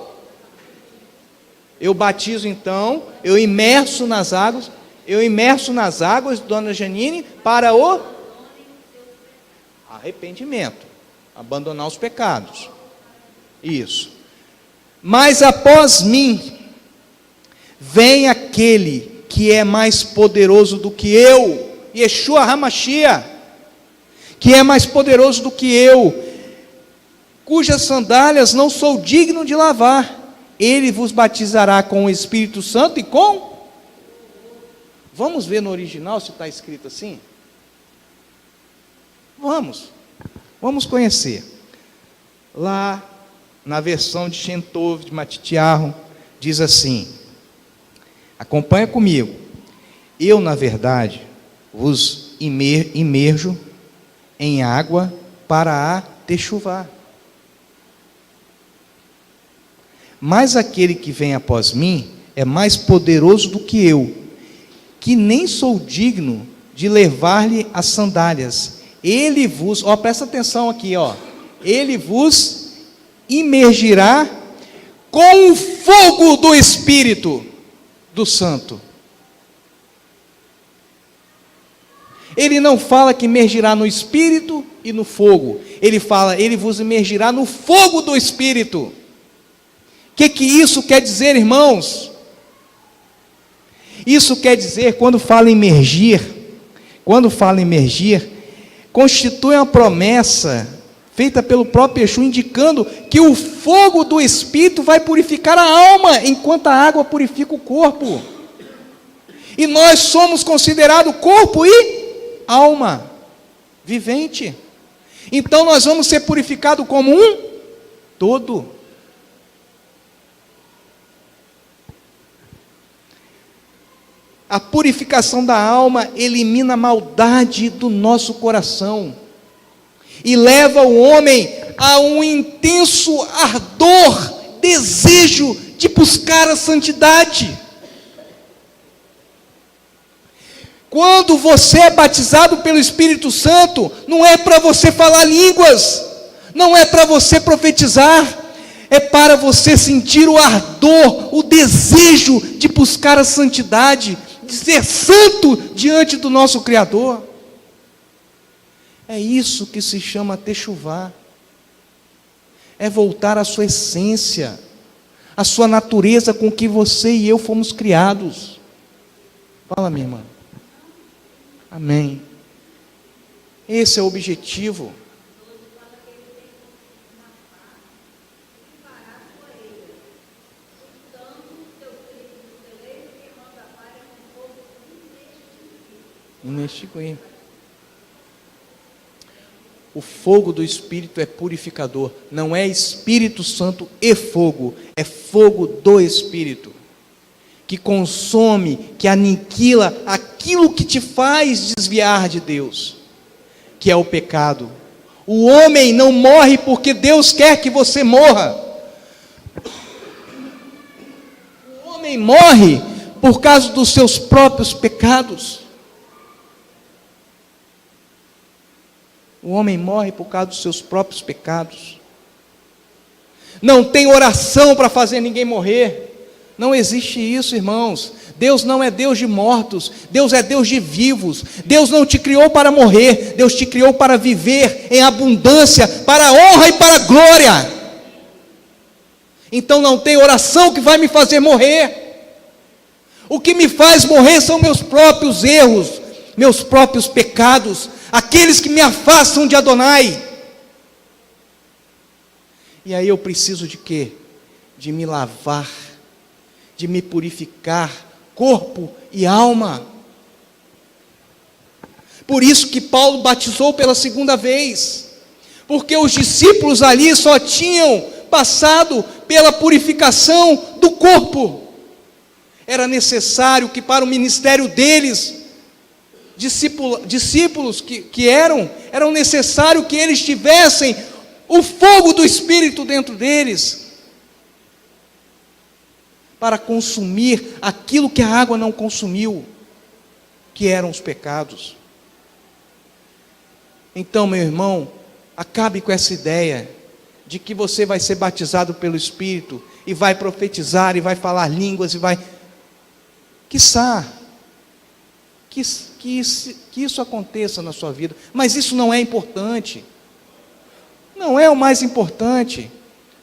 Eu batizo então, eu imerso nas águas, dona Janine, para o arrependimento, abandonar os pecados. Isso. Mas após mim vem aquele que é mais poderoso do que eu, Yeshua HaMashiach, que é mais poderoso do que eu, cujas sandálias não sou digno de lavar. Ele vos batizará com o Espírito Santo e com... Vamos ver no original se está escrito assim? Vamos conhecer. Lá, na versão de Shem Tov, de Matityahu, diz assim, acompanha comigo: eu, na verdade, vos imerjo em água para a techuvá. Mas aquele que vem após mim é mais poderoso do que eu, que nem sou digno de levar-lhe as sandálias. Ele vos, presta atenção aqui, ele vos imergirá com o fogo do Espírito do Santo. Ele não fala que imergirá no Espírito e no fogo. Ele fala, ele vos imergirá no fogo do Espírito. O que isso quer dizer, irmãos? Isso quer dizer, quando fala imergir, constitui uma promessa feita pelo próprio Yeshua, indicando que o fogo do Espírito vai purificar a alma, enquanto a água purifica o corpo. E nós somos considerados corpo e alma vivente. Então nós vamos ser purificados como um todo. A purificação da alma elimina a maldade do nosso coração e leva o homem a um intenso ardor, desejo de buscar a santidade. Quando você é batizado pelo Espírito Santo, não é para você falar línguas, não é para você profetizar, é para você sentir o ardor, o desejo de buscar a santidade, de ser santo diante do nosso Criador. É isso que se chama techuvá. É voltar à sua essência, à sua natureza com que você e eu fomos criados. Fala, minha irmã. Amém. Esse é o objetivo. Inextinguível. O fogo do Espírito é purificador. Não é Espírito Santo e fogo, é fogo do Espírito, que consome, que aniquila aquilo que te faz desviar de Deus, que é o pecado. O homem não morre porque Deus quer que você morra. O homem morre por causa dos seus próprios pecados. O homem morre por causa dos seus próprios pecados. Não tem oração para fazer ninguém morrer. Não existe isso, irmãos. Deus não é Deus de mortos, Deus é Deus de vivos. Deus não te criou para morrer, Deus te criou para viver em abundância, para a honra e para a glória. Então não tem oração que vai me fazer morrer. O que me faz morrer são meus próprios erros, meus próprios pecados, aqueles que me afastam de Adonai. E aí eu preciso de quê? De me lavar, de me purificar, corpo e alma. Por isso que Paulo batizou pela segunda vez, porque os discípulos ali só tinham passado pela purificação do corpo. Era necessário que para o ministério deles, discípulos que eram necessário que eles tivessem o fogo do Espírito dentro deles, para consumir aquilo que a água não consumiu, que eram os pecados. Então, meu irmão, acabe com essa ideia de que você vai ser batizado pelo Espírito e vai profetizar e vai falar línguas e vai... Quiçá que isso aconteça na sua vida, mas isso não é importante. Não é o mais importante.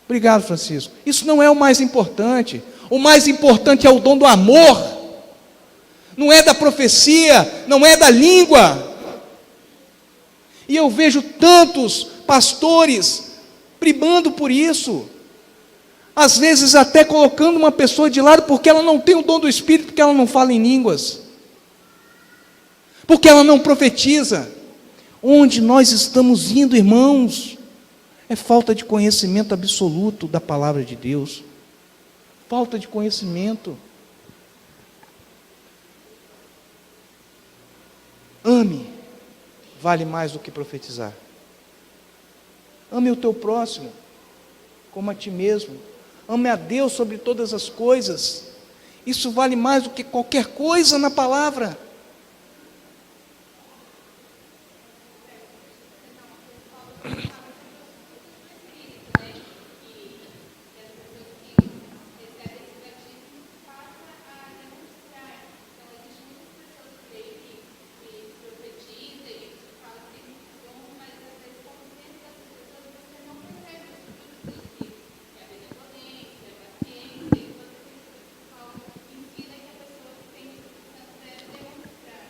Obrigado, Francisco. Isso não é o mais importante. O mais importante é o dom do amor. Não é da profecia, não é da língua. E eu vejo tantos pastores brigando por isso. Às vezes até colocando uma pessoa de lado porque ela não tem o dom do Espírito, porque ela não fala em línguas, porque ela não profetiza. Onde nós estamos indo, irmãos, é falta de conhecimento absoluto da palavra de Deus. Falta de conhecimento. ame vale mais do que profetizar. Ame o teu próximo como a ti mesmo. Ame a Deus sobre todas as coisas. Isso vale mais do que qualquer coisa na palavra.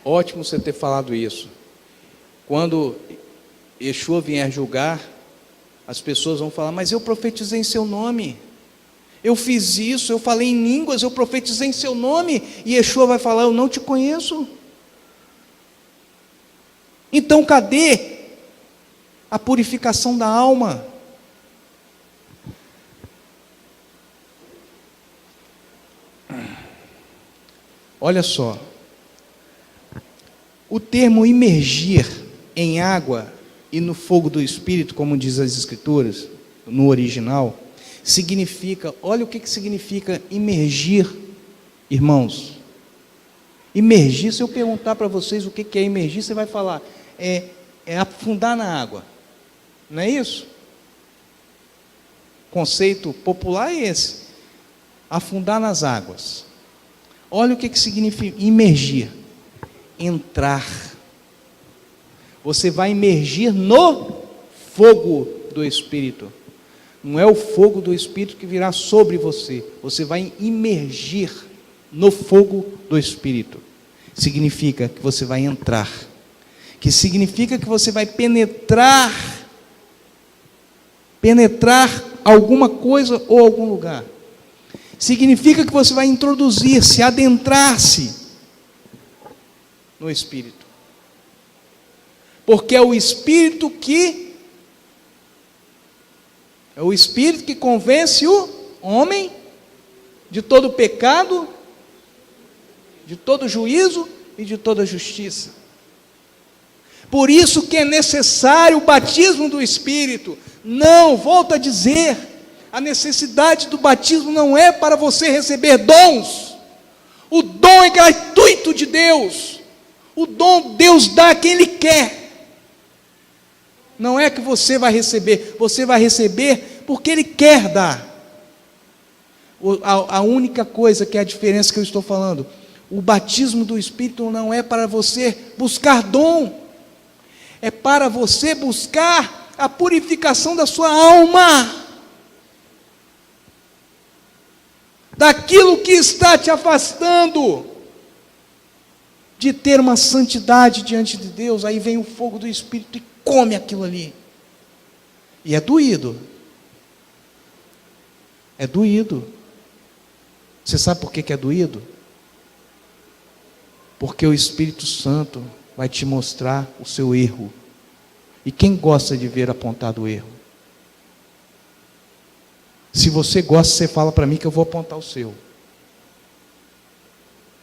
Ótimo você ter falado isso. Quando Yeshua vier julgar, as pessoas vão falar: mas eu profetizei em seu nome, eu fiz isso, eu falei em línguas, eu profetizei em seu nome. E Yeshua vai falar: eu não te conheço. Então cadê a purificação da alma? Olha só, o termo imergir em água e no fogo do Espírito, como diz as Escrituras, no original, significa, olha o que significa imergir, irmãos. Imergir, se eu perguntar para vocês o que é imergir, você vai falar, é afundar na água, não é isso? O conceito popular é esse, afundar nas águas. Olha o que significa imergir. Entrar. Você vai imergir no fogo do Espírito. Não é o fogo do Espírito que virá sobre você. Você vai imergir no fogo do Espírito. Significa que você vai entrar. Que significa que você vai penetrar alguma coisa ou algum lugar. Significa que você vai introduzir-se, adentrar-se no Espírito, porque é o Espírito que convence o homem de todo pecado, de todo juízo e de toda justiça. Por isso que é necessário o batismo do Espírito. Não, volto a dizer, a necessidade do batismo não é para você receber dons. O dom é gratuito de Deus. O dom Deus dá a quem Ele quer. Não é que você vai receber porque Ele quer dar. A única coisa que é a diferença que eu estou falando, o batismo do Espírito não é para você buscar dom, é para você buscar a purificação da sua alma, daquilo que está te afastando de ter uma santidade diante de Deus. Aí vem o fogo do Espírito e come aquilo ali. E é doído. É doído. Você sabe por que é doído? Porque o Espírito Santo vai te mostrar o seu erro. E quem gosta de ver apontado o erro? Se você gosta, você fala para mim que eu vou apontar o seu.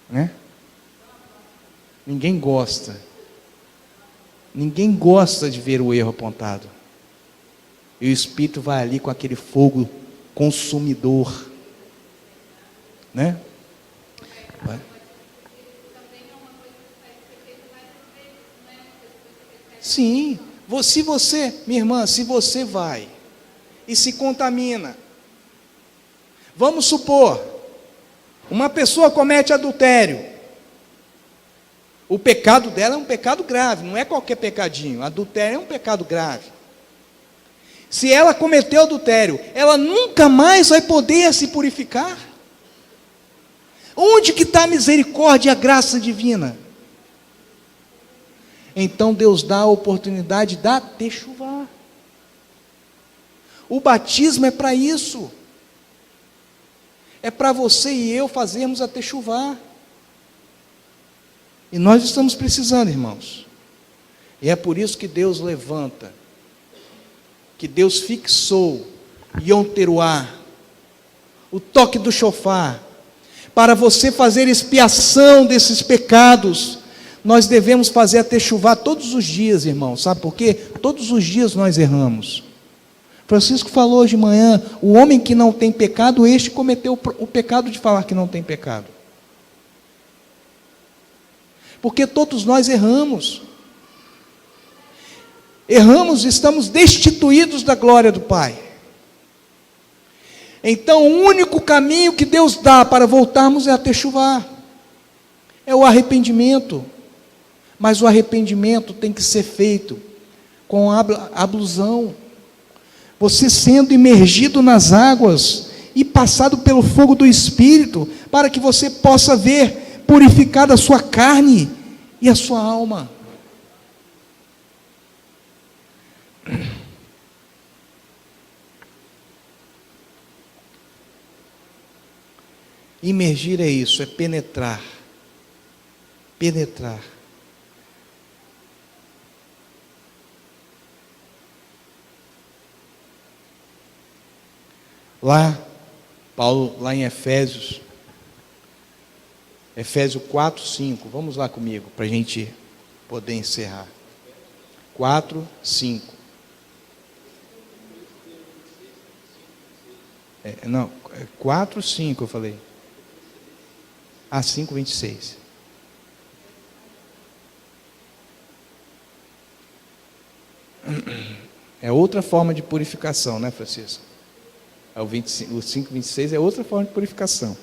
Né? Ninguém gosta. Ninguém gosta de ver o erro apontado. E o Espírito vai ali com aquele fogo consumidor. Né? Vai. Sim. Se você, minha irmã, se você vai e se contamina. Vamos supor, uma pessoa comete adultério. O pecado dela é um pecado grave, não é qualquer pecadinho. Adultério é um pecado grave. Se ela cometeu adultério, ela nunca mais vai poder se purificar. Onde que está a misericórdia e a graça divina? Então Deus dá a oportunidade da techuvá. O batismo é para isso. É para você e eu fazermos a techuvá. E nós estamos precisando, irmãos. E é por isso que Deus levanta, que Deus fixou Yom Teruah, o toque do shofar, para você fazer expiação desses pecados, Nós devemos fazer a techuvá todos os dias, irmão. Sabe por quê? Todos os dias nós erramos. Francisco falou hoje de manhã, o homem que não tem pecado, este cometeu o pecado de falar que não tem pecado. Porque todos nós erramos. Erramos e estamos destituídos da glória do Pai. Então, o único caminho que Deus dá para voltarmos é a techuvá. É o arrependimento. Mas o arrependimento tem que ser feito com ablusão. Você sendo imergido nas águas e passado pelo fogo do Espírito, para que você possa ver purificada a sua carne e a sua alma. Imergir é isso, é penetrar. Penetrar. Lá, Paulo, lá em Efésios 4, 5, vamos lá comigo, para a gente poder encerrar. 4, 5. Não, 4, 5 eu falei. 5, 26. É outra forma de purificação, né, Francisco? O 5, 26 é outra forma de purificação.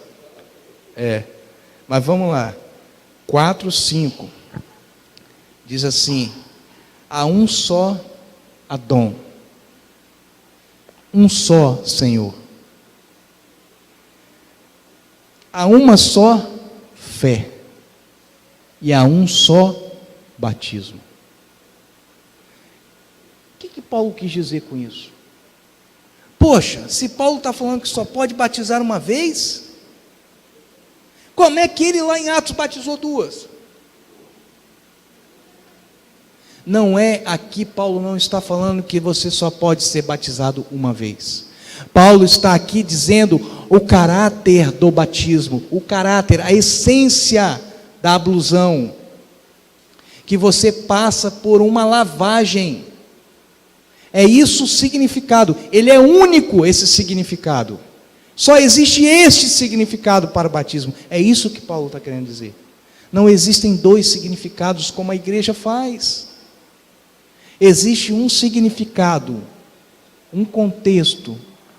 Mas vamos lá. 4, 5. Diz assim: há um só Adão, um só Senhor, há uma só fé e há um só batismo. O que Paulo quis dizer com isso? Poxa, se Paulo está falando que só pode batizar uma vez, como é que ele lá em Atos batizou duas? Não é aqui, Paulo não está falando que você só pode ser batizado uma vez. Paulo está aqui dizendo o caráter do batismo, o caráter, a essência da ablusão, que você passa por uma lavagem. É isso o significado. Ele é único, esse significado. Só existe este significado para o batismo. É isso que Paulo está querendo dizer. Não existem dois significados como a igreja faz. Existe um significado, um contexto.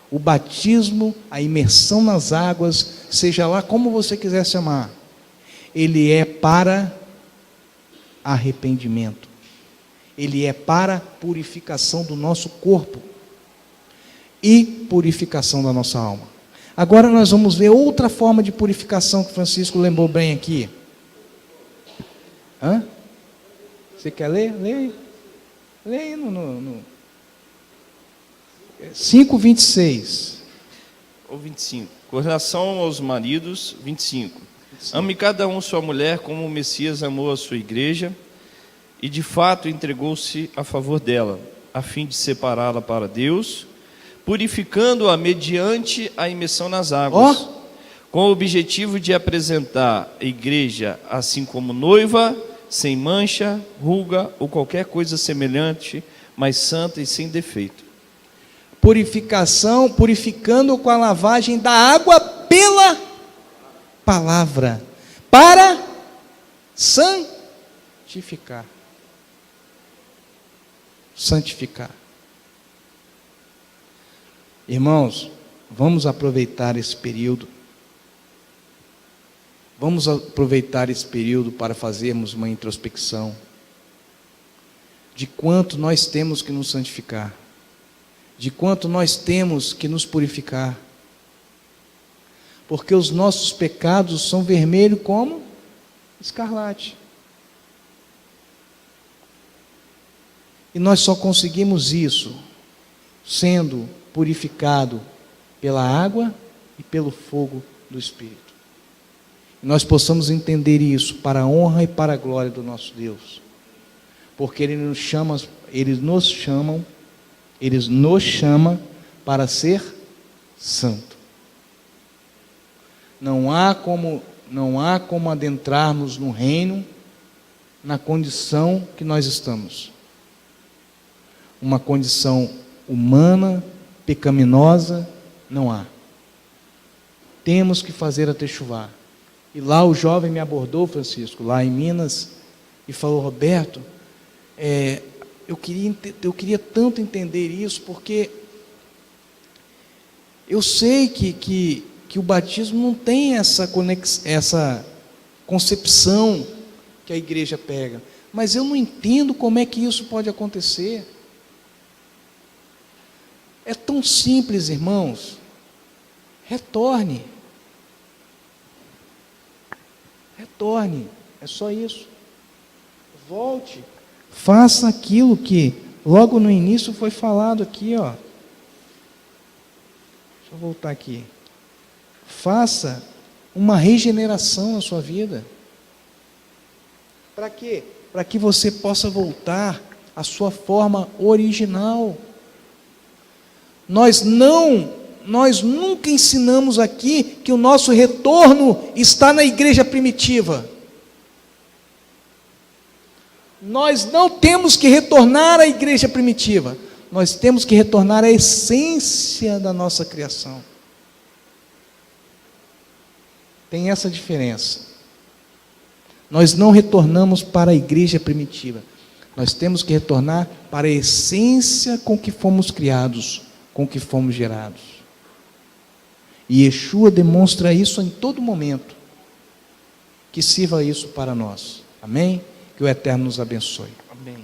O batismo, a imersão nas águas, seja lá como você quiser chamar, ele é para arrependimento. Ele é para purificação do nosso corpo e purificação da nossa alma. Agora nós vamos ver outra forma de purificação que Francisco lembrou bem aqui. Você quer ler? Lê aí. Lê aí no 5, 26. Ou 25. Com relação aos maridos, 25. Ame cada um sua mulher como o Messias amou a sua igreja, e de fato entregou-se a favor dela, a fim de separá-la para Deus, purificando-a mediante a imersão nas águas, com o objetivo de apresentar a igreja assim como noiva, sem mancha, ruga ou qualquer coisa semelhante, mas santa e sem defeito. Purificação, purificando com a lavagem da água pela palavra, para santificar. Santificar. Irmãos, vamos aproveitar esse período. Vamos aproveitar esse período para fazermos uma introspecção de quanto nós temos que nos santificar, de quanto nós temos que nos purificar, porque os nossos pecados são vermelhos como escarlate. E nós só conseguimos isso sendo purificado pela água e pelo fogo do Espírito. E nós possamos entender isso para a honra e para a glória do nosso Deus. Porque Ele nos chama para ser santo. Não há como adentrarmos no reino na condição que nós estamos. Uma condição humana, pecaminosa, não há. Temos que fazer a techuvá. E lá o jovem me abordou, Francisco, lá em Minas, e falou: Roberto, eu queria tanto entender isso, porque eu sei que o batismo não tem essa concepção que a igreja pega, mas eu não entendo como é que isso pode acontecer. É tão simples, irmãos. Retorne, é só isso. Volte, faça aquilo que logo no início foi falado aqui, ó. Deixa eu voltar aqui. Faça uma regeneração na sua vida. Para quê? Para que você possa voltar à sua forma original. Nós nunca ensinamos aqui que o nosso retorno está na igreja primitiva. Nós não temos que retornar à igreja primitiva. Nós temos que retornar à essência da nossa criação. Tem essa diferença. Nós não retornamos para a igreja primitiva. Nós temos que retornar para a essência com que fomos criados, com que fomos gerados. E Yeshua demonstra isso em todo momento. Que sirva isso para nós. Amém? Que o Eterno nos abençoe. Amém.